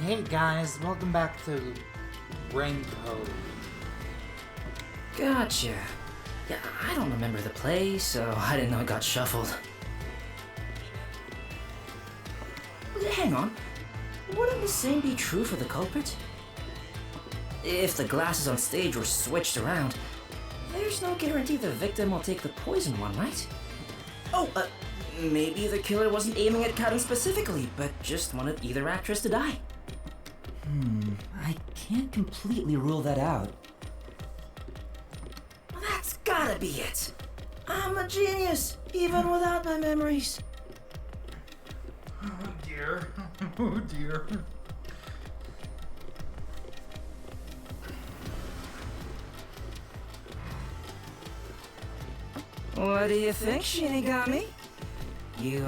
Hey guys, welcome back to Raincoat. Gotcha. Yeah, I don't remember the play, so I didn't know it got shuffled. Hang on. Wouldn't the same be true for the culprit? If the glasses on stage were switched around, there's no guarantee the victim will take the poison one, right? Oh, maybe the killer wasn't aiming at Karen specifically, but just wanted either actress to die. I can't completely rule that out. That's gotta be it. I'm a genius, even without my memories. Oh dear. Oh dear. What do you think, Shinigami? You,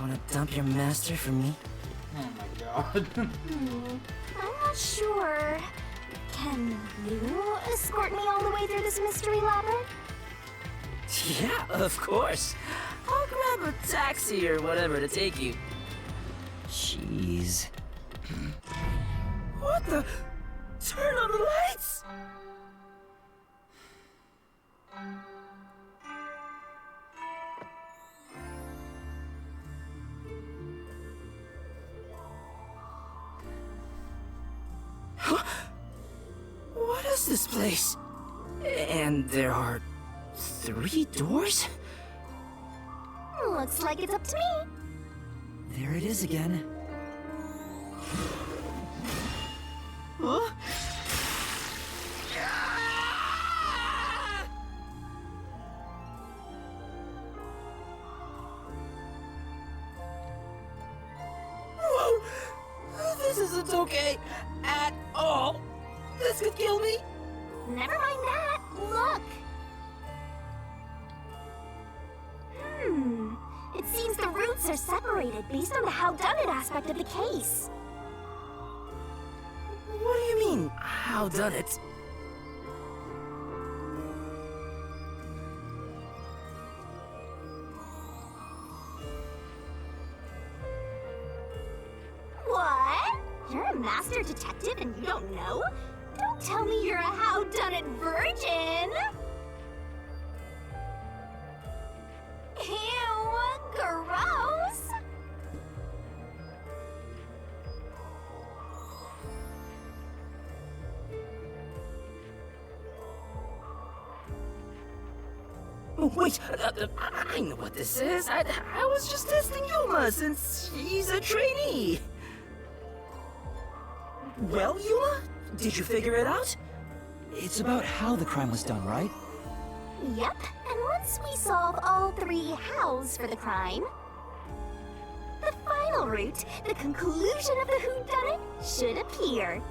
wanna dump your master for me? Oh my god. I'm not sure. Can you escort me all the way through this mystery labyrinth? Yeah, of course. I'll grab a taxi or whatever to take you. Jeez. What the? Turn on the lights! Huh? What is this place? And there are 3 doors? Looks like it's up to me. There it is again. Huh? Whoa! This isn't okay at all. This could kill me. Never mind that. Look. It seems the roots are separated based on the how-done-it aspect of the case. What do you mean, how done it? What? You're a master detective and you don't know? Don't tell me you're a how-done-it virgin! Ew, gross! Oh, wait, I know what this is. I was just testing Yuma since she's a trainee. Well, Yuma, did you figure it out? It's about how the crime was done, right? Yep, and once we solve all 3 hows for the crime, the final route, the conclusion of the whodunit, should appear.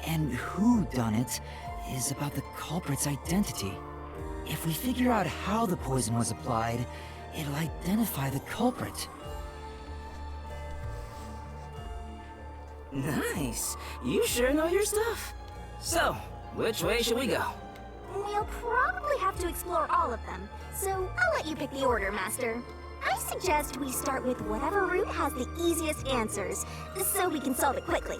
And who done it is about the culprit's identity. If we figure out how the poison was applied, it'll identify the culprit. Nice. You sure know your stuff. So, which way should we go? We'll probably have to explore all of them, so I'll let you pick the order, Master. I suggest we start with whatever route has the easiest answers, so we can solve it quickly.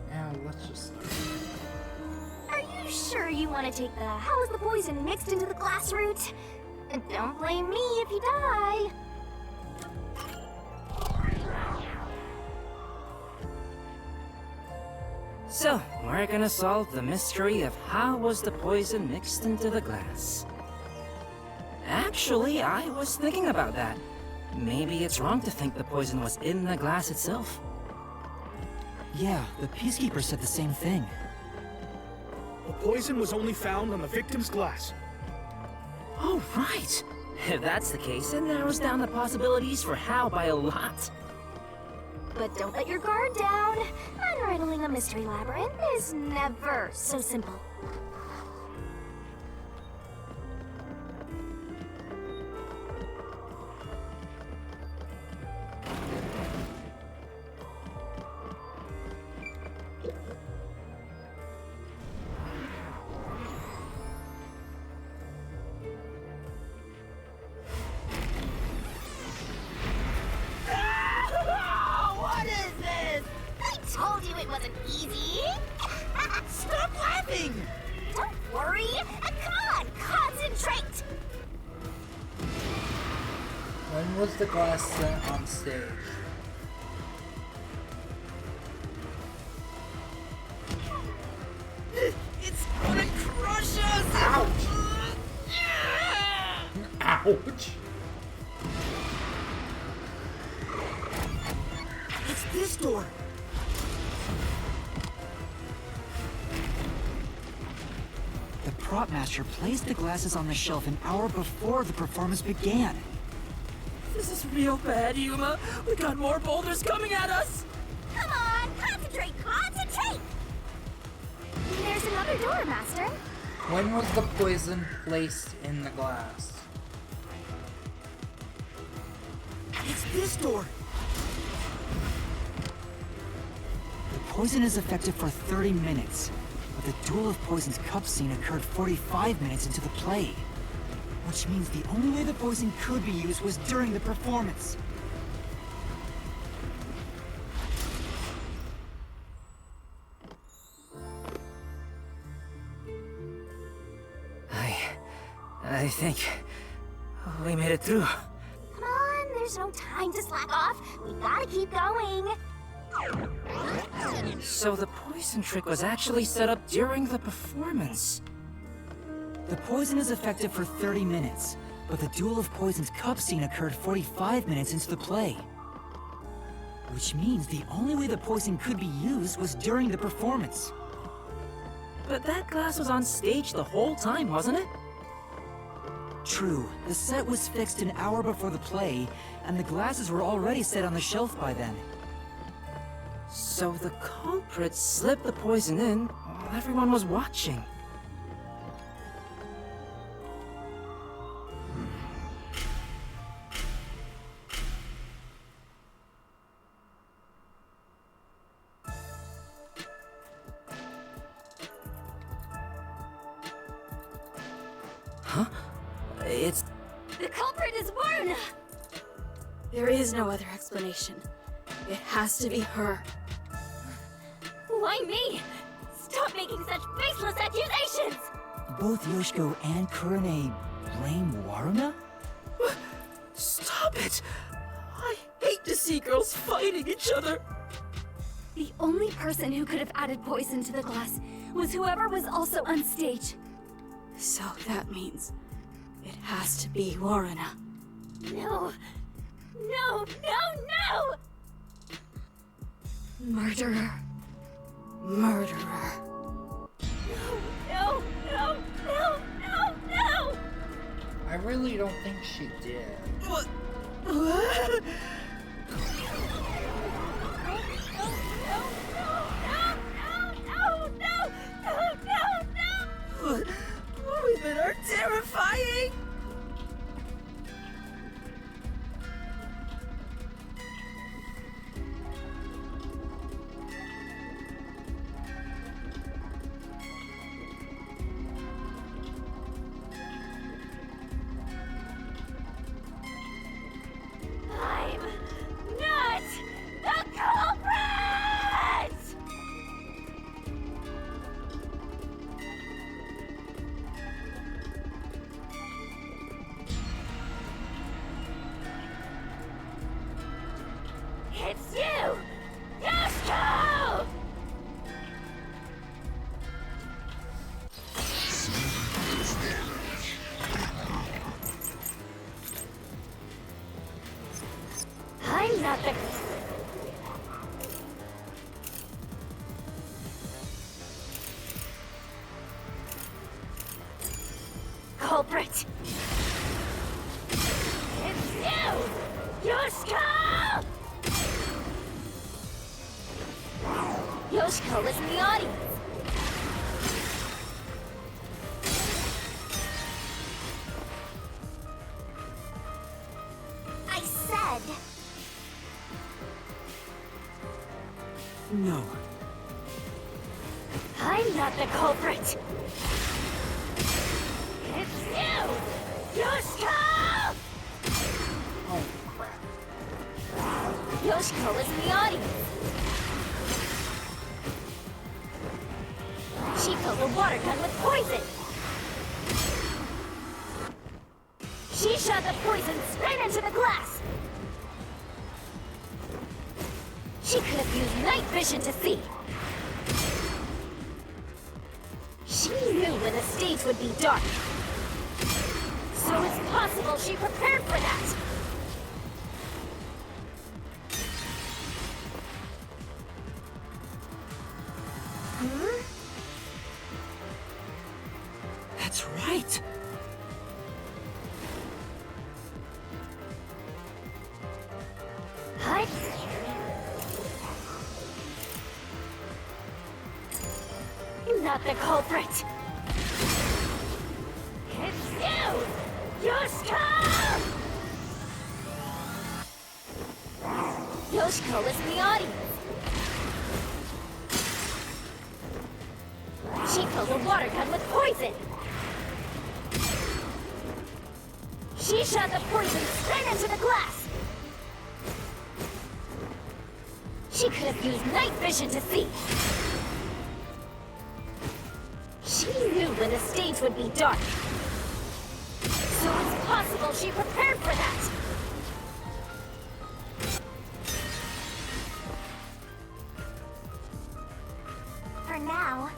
Yeah, let's just start. Are you sure you want to take the how is the poison mixed into the glass route? And don't blame me if you die. So, we're gonna solve the mystery of how was the poison mixed into the glass. Actually, I was thinking about that. Maybe it's wrong to think the poison was in the glass itself. Yeah, the Peacekeeper said the same thing. The poison was only found on the victim's glass. Oh, right. If that's the case, it narrows down the possibilities for Hal by a lot. But don't let your guard down. Unraveling a mystery labyrinth is never so simple. Told you it wasn't easy. Stop laughing! Don't worry. Come on, concentrate. When was the glass set on stage? It's gonna crush us! Ouch! Ouch! It's this door! The prop master placed the glasses on the shelf an hour before the performance began. This is real bad, Yuma. We got more boulders coming at us. Come on, concentrate, concentrate. There's another door, Master. When was the poison placed in the glass? It's this door! The poison is effective for 30 minutes, but the Duel of Poison's cup scene occurred 45 minutes into the play. Which means the only way the poison could be used was during the performance. I think we made it through. Come on, there's no time to slack off. We gotta keep going. So the poison trick was actually set up during the performance. The poison is effective for 30 minutes, but the Duel of Poison's cup scene occurred 45 minutes into the play. Which means the only way the poison could be used was during the performance. But that glass was on stage the whole time, wasn't it? True, the set was fixed an hour before the play, and the glasses were already set on the shelf by then. So the culprit slipped the poison in while everyone was watching. Huh? It's... The culprit is Warna! There is no other explanation. It has to be her. Why me? Stop making such baseless accusations! Both Yoshiko and Kurane blame Waruna? Stop it! I hate to see girls fighting each other. The only person who could have added poison to the glass was whoever was also on stage. So that means it has to be Waruna. No. No, no, no! Murderer. Murderer. No, no, no, no, no! I really don't think she did. Women are terrifying! I'm not the culprit! It's you! Yoshiko! I'm not the... Culprit? culprit! It's you! Yoshiko! Yoshiko was in the audience. I said... No. I'm not the culprit! It's you! Yoshiko! Oh crap. Yoshiko was in the audience. She filled the water gun with poison. She shot the poison straight into the glass. She could have used night vision to see. She knew when the stage would be dark. So it's possible she prepared for that. That's right. What? Not the culprit. It's you! Yoshiko! Yoshiko was in the audience. She filled the water gun with poison. She shot the poison straight into the glass. She could have used night vision to see. She knew when the stage would be dark. So it's possible she prepared for that. For now.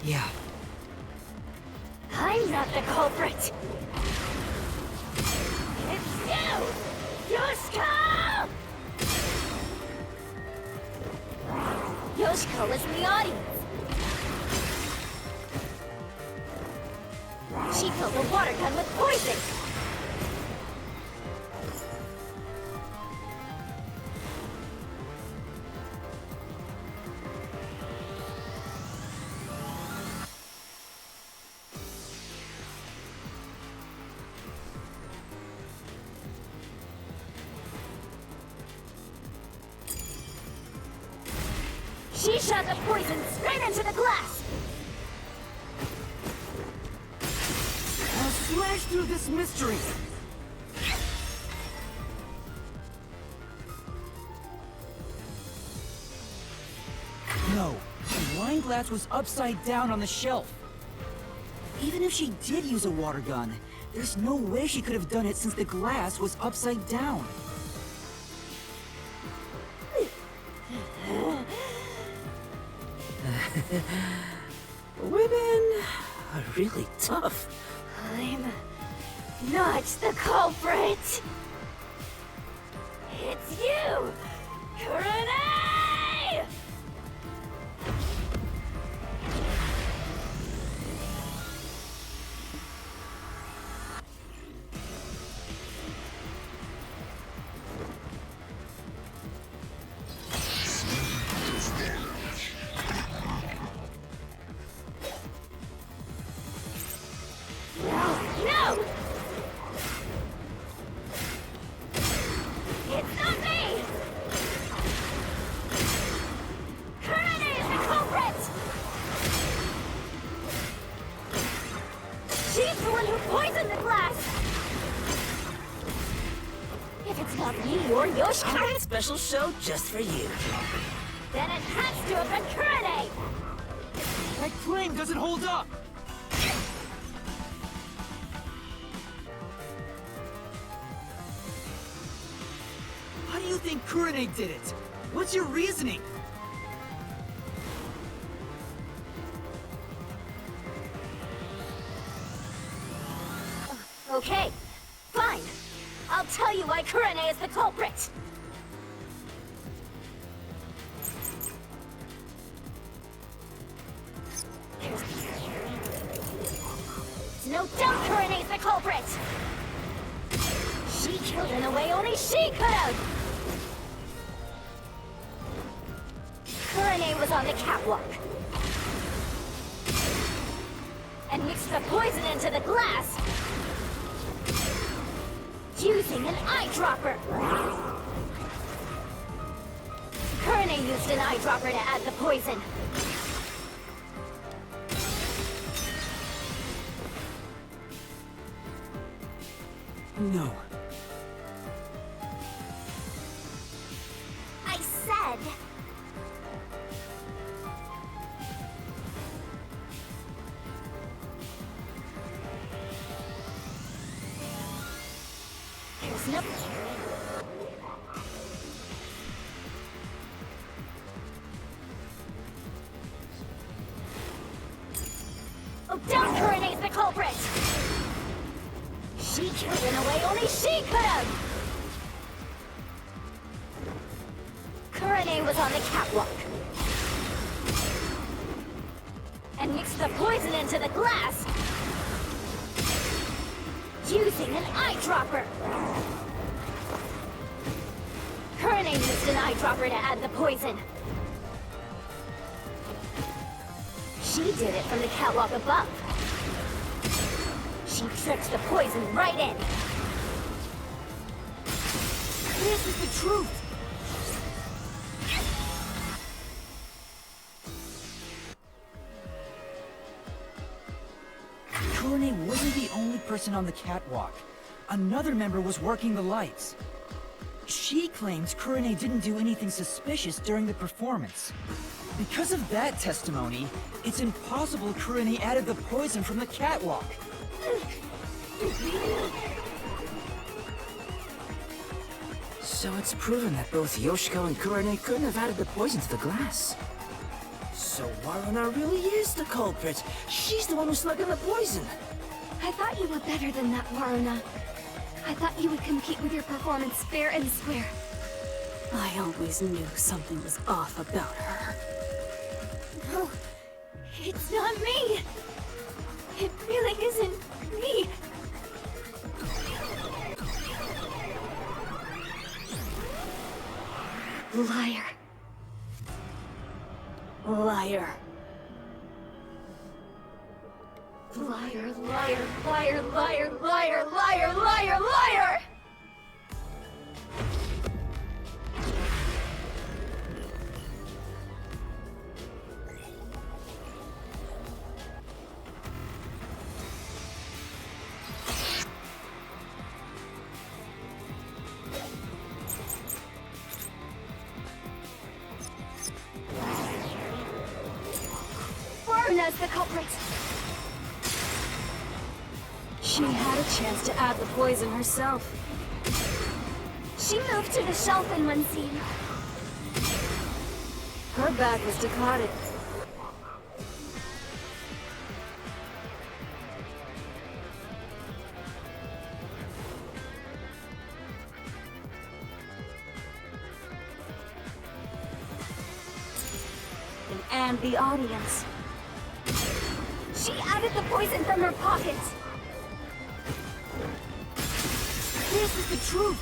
Yeah. I'm not the culprit. It's you! Yoshiko! Yoshiko was in the audience. She filled the water gun with poison. She shot the poison straight into the glass. I'll slash through this mystery. No, the wine glass was upside down on the shelf. Even if she did use a water gun, there's no way she could have done it since the glass was upside down. Women are really tough. I'm not the culprit. It's you, Kurune! No! It's not me! of me, your Yoshika? Special show just for you. Then it has to have been Kurane! That claim doesn't hold up! How do you think Kurane did it? What's your reasoning? Okay, fine. I'll tell you why Kurane is the culprit. No doubt Kurane's the culprit! She killed in a way only she could've! Kurane was on the catwalk. And mixed the poison into the glass! Using an eyedropper! Kurane used an eyedropper to add the poison. No. I said... There's no... Oh, don't Kurane's the culprit! She killed in a way only she could've! Kurane was on the catwalk. And mixed the poison into the glass. Using an eyedropper. Kurane used an eyedropper to add the poison. She did it from the catwalk above. She tricked the poison right in. This is the truth! Kurane wasn't the only person on the catwalk. Another member was working the lights. She claims Kurane didn't do anything suspicious during the performance. Because of that testimony, it's impossible Kurane added the poison from the catwalk. So it's proven that both Yoshiko and Kurane couldn't have added the poison to the glass. So Waruna really is the culprit. She's the one who snuck in the poison. I thought you were better than that, Waruna. I thought you would compete with your performance fair and square. I always knew something was off about her. No, it's not me! It really isn't me! Liar. Liar. Liar, liar, liar, liar, liar, liar, liar, liar! Waruna's the culprit. She had a chance to add the poison herself. She moved to the shelf in one scene. Her back was decotted. And the audience. She added the poison from her pocket. This is the truth.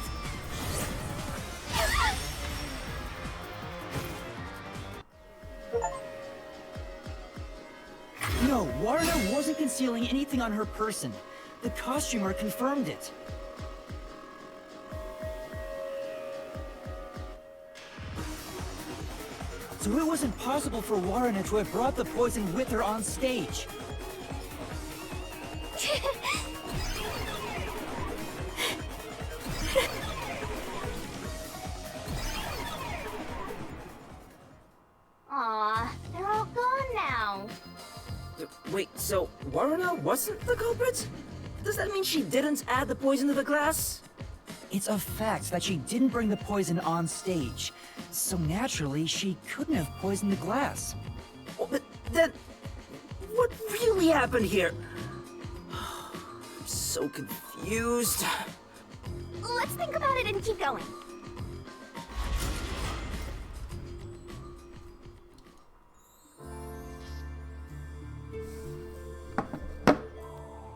No, Waruna wasn't concealing anything on her person. The costumer confirmed it. So it wasn't possible for Waruna to have brought the poison with her on stage. wasn't the culprit? Does that mean she didn't add the poison to the glass? It's a fact that she didn't bring the poison on stage, so naturally she couldn't have poisoned the glass. Well, but then, what really happened here? I'm so confused. Let's think about it and keep going.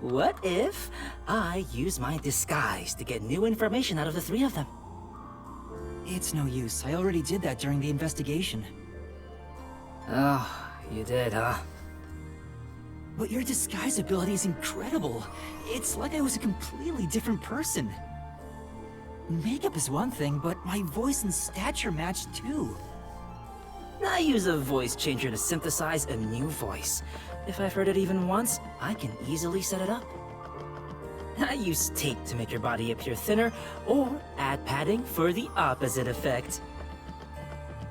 What if I use my disguise to get new information out of the three of them? It's no use. I already did that during the investigation. Oh, you did, huh? But your disguise ability is incredible. It's like I was a completely different person. Makeup is one thing, but my voice and stature match too. I use a voice changer to synthesize a new voice. If I've heard it even once, I can easily set it up. I use tape to make your body appear thinner, or add padding for the opposite effect.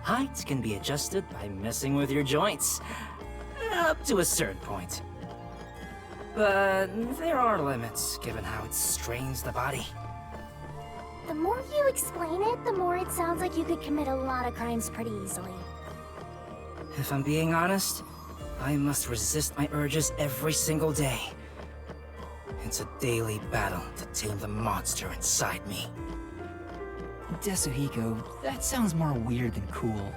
Height can be adjusted by messing with your joints, up to a certain point. But there are limits, given how it strains the body. The more you explain it, the more it sounds like you could commit a lot of crimes pretty easily. If I'm being honest, I must resist my urges every single day. It's a daily battle to tame the monster inside me. Desuhiko, that sounds more weird than cool.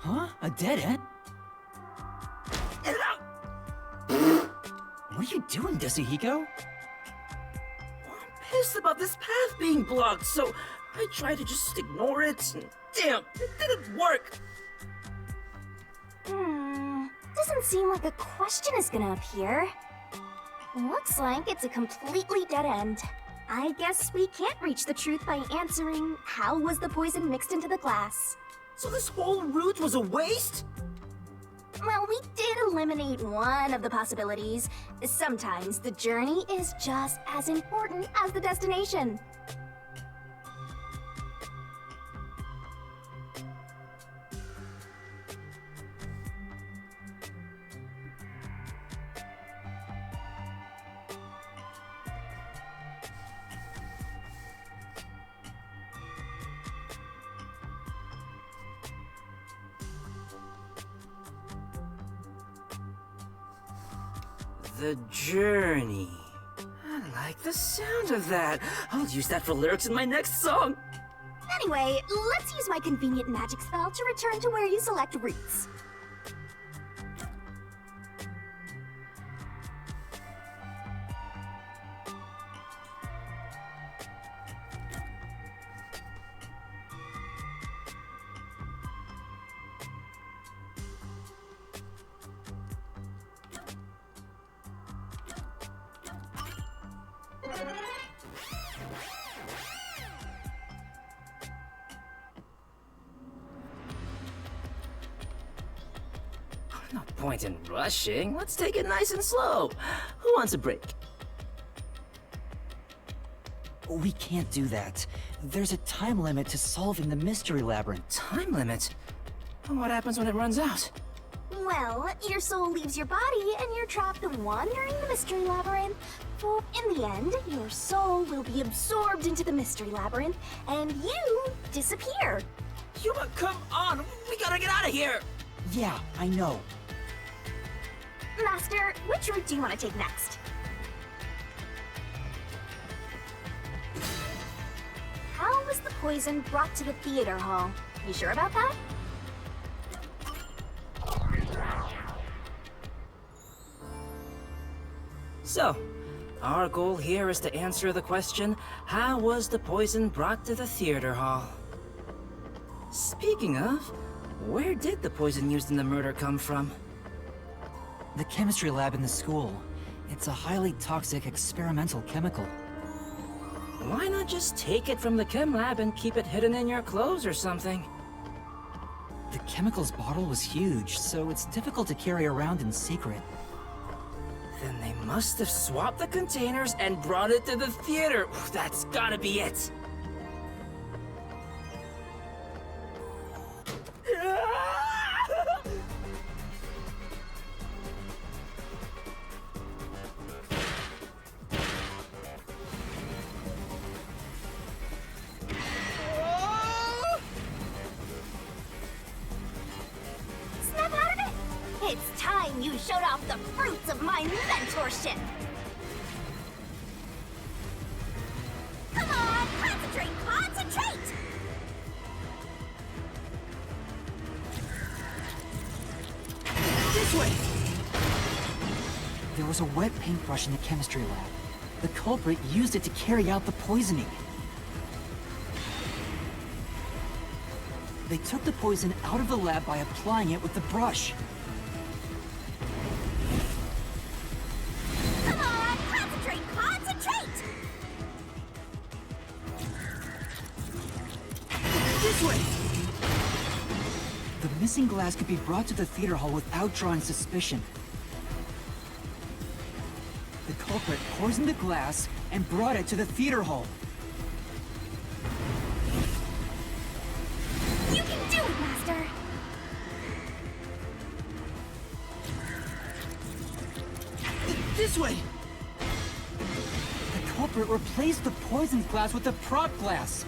Huh? A dead end? What are you doing, Desuhiko? I'm pissed about this path being blocked, so I tried to just ignore it, and damn, it didn't work! Doesn't seem like a question is gonna appear. Looks like it's a completely dead end. I guess we can't reach the truth by answering, how was the poison mixed into the glass? So this whole route was a waste? Well, we did eliminate one of the possibilities. Sometimes the journey is just as important as the destination. The journey. I like the sound of that. I'll use that for lyrics in my next song. Anyway, let's use my convenient magic spell to return to where you select routes. No point in rushing. Let's take it nice and slow. Who wants a break? We can't do that. There's a time limit to solving the mystery labyrinth. Time limit? What happens when it runs out? Well, your soul leaves your body and you're trapped wandering the mystery labyrinth. For in the end, your soul will be absorbed into the mystery labyrinth and you disappear. Yuma, come on! We gotta get out of here! Yeah, I know. Master, which route do you want to take next? How was the poison brought to the theater hall? You sure about that? So, our goal here is to answer the question, how was the poison brought to the theater hall? Speaking of, where did the poison used in the murder come from? The chemistry lab in the school. It's a highly toxic experimental chemical. Why not just take it from the chem lab and keep it hidden in your clothes or something? The chemicals bottle was huge, so it's difficult to carry around in secret. Then they must have swapped the containers and brought it to the theater. That's gotta be it. Snap out of it! It's time you showed off the fruits of my mentorship! Come on, concentrate, concentrate! This way! There was a wet paintbrush in the chemistry lab. The culprit used it to carry out the poisoning. They took the poison out of the lab by applying it with the brush. Come on, concentrate, concentrate! This way! The missing glass could be brought to the theater hall without drawing suspicion. The culprit poisoned the glass and brought it to the theater hall. You can do it, Master! This way! The culprit replaced the poisoned glass with the prop glass.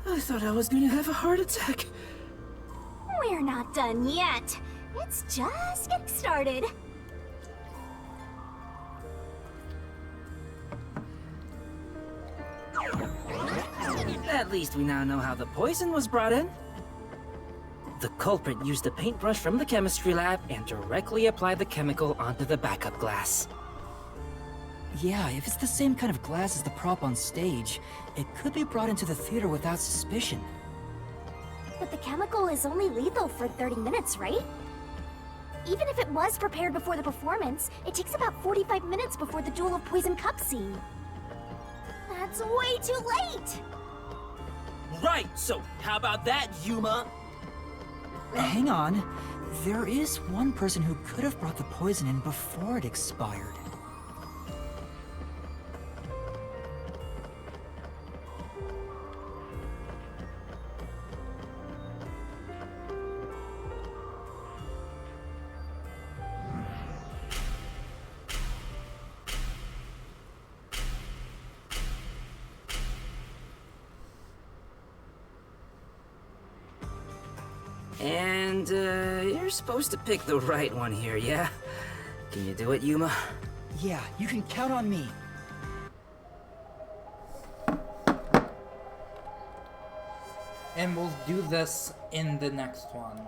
I thought I was gonna have a heart attack. We're not done yet. It's just getting started. At least we now know how the poison was brought in. The culprit used a paintbrush from the chemistry lab and directly applied the chemical onto the backup glass. Yeah, if it's the same kind of glass as the prop on stage, it could be brought into the theater without suspicion. But the chemical is only lethal for 30 minutes, right? Even if it was prepared before the performance, it takes about 45 minutes before the Duel of Poison Cup scene. That's way too late! Right, so how about that, Yuma? Hang on. There is one person who could have brought the poison in before it expired. And, you're supposed to pick the right one here, yeah? Can you do it, Yuma? Yeah, you can count on me. And we'll do this in the next one.